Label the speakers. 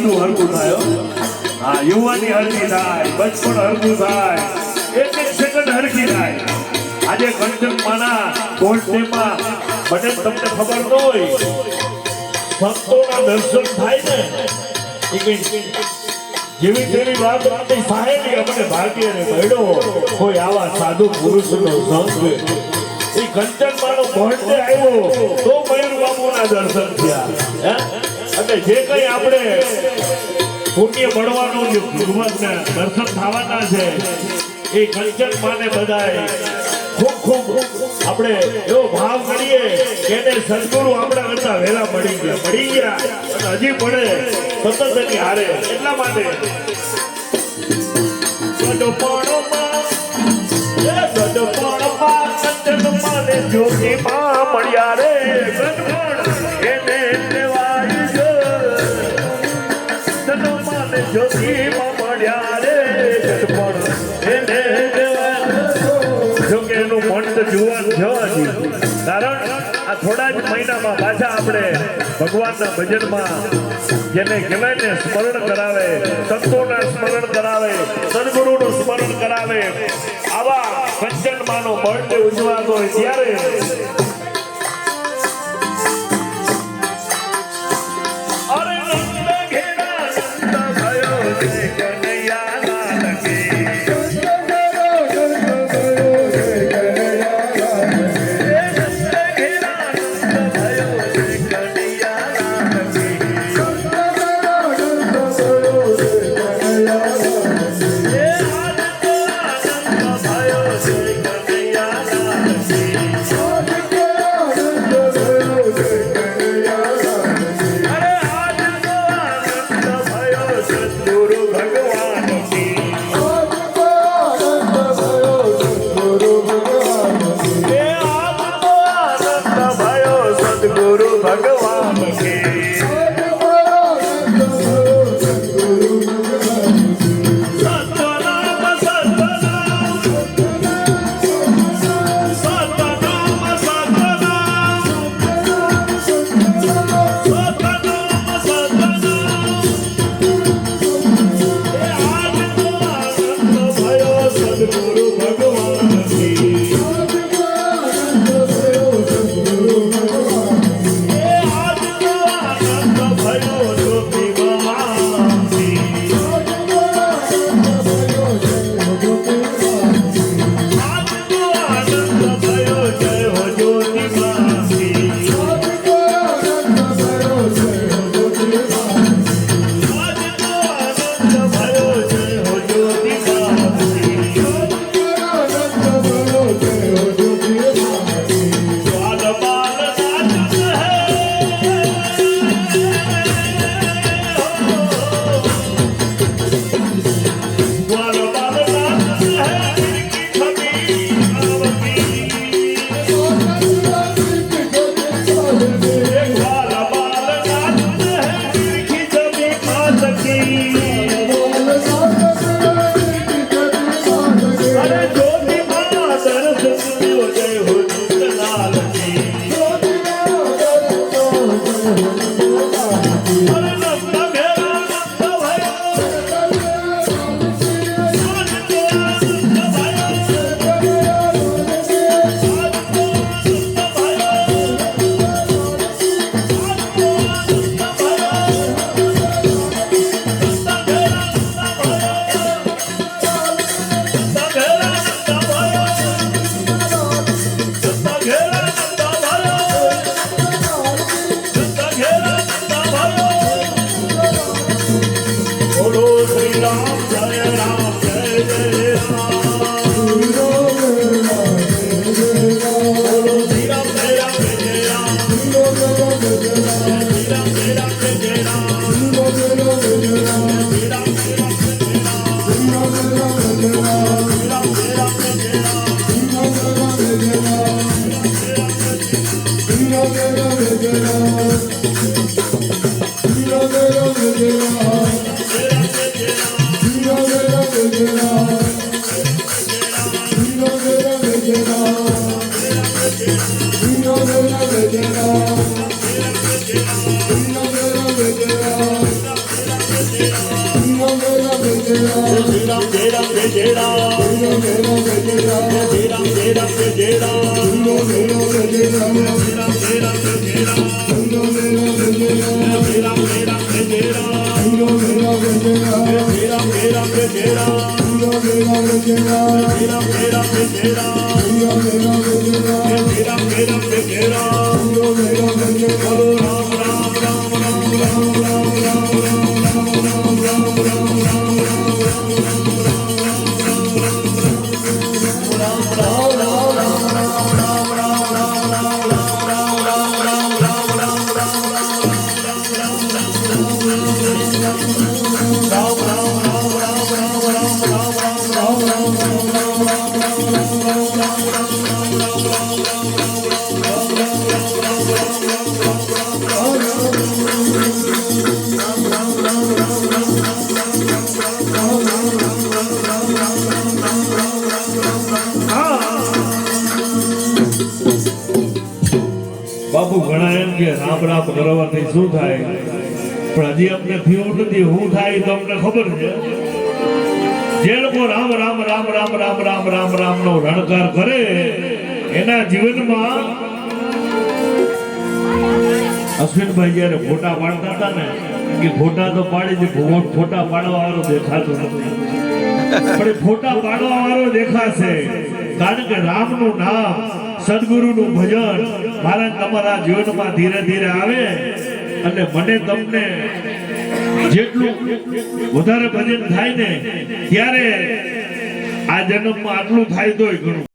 Speaker 1: બધું હરકું થાય હા યુવાની હરકી થાય બચપણ હરકું થાય એક સેકન્ડ હરકી થાય આજે કંચન માના ગોલ્ડમાં મને તમને ખબર ન હોય ભક્તોના દર્શન થાય ને એ કઈ જેવી તેવી વાત આપણી સાહેબી અમને ભાગ્ય ને મળ્યો કોઈ આવા સાધુ પુરુષનો સંગ એ કંચન માનો ગોલ્ડે આવ્યો તો મયુર બાબુના દર્શન થયા અને જે કઈ આપણે પુણ્ય મળવાનું જે ભગવાનના દર્શન થવાના છે એ કંચન માને બધાય ખૂબ ખૂબ આપણે એવો ભાવ કરીએ કે એને સદગુરુ આપણા કરતા વહેલા મળી ગયા અને હજી પડે સતત એની હારે એટલા માટે કંચન માને જ્યોતિમાં મળ્યા રે એને લેવાય જ્યોતિમાં મળ્યા રે એને જોકે એનું મન તો જુવાન જવા કારણ આ થોડા જ મહિનામાં પાછા આપણે ભગવાનના ભજનમાં જેને કહેવાય ને સ્મરણ કરાવે સંતોના સ્મરણ કરાવે સદગુરુનું સ્મરણ કરાવે આવા કંચનમાનો બર્થડે ઉજવાતો હોય ત્યારે બાપુ ઘણા એમ કે રામ રામ કરવાથી શું થાય, પણ હજી અમને થયું નથી. શું થાય તો અમને ખબર છે. જે લોકો રામ રામ રામ રામ રામ રામ રામ રામ નો રણકાર કરે એના જીવનમાં અશ્વિનભાઈ જયારે ફોટા પાડતા હતા ને કે ફોટા તો પાડી દે, ફોટા પાડવા વાળો દેખાતો નથી, પણ એ ફોટા પાડવા વાળો દેખાશે. કારણ કે રામનું નામ, સદગુરુનું ભજન મારા તમારા જીવનમાં ધીરે ધીરે આવે અને મને તમને જેટલું વધારે ભજન થાય ને ત્યારે આ જન્મમાં આટલું થાય તોય ઘણું.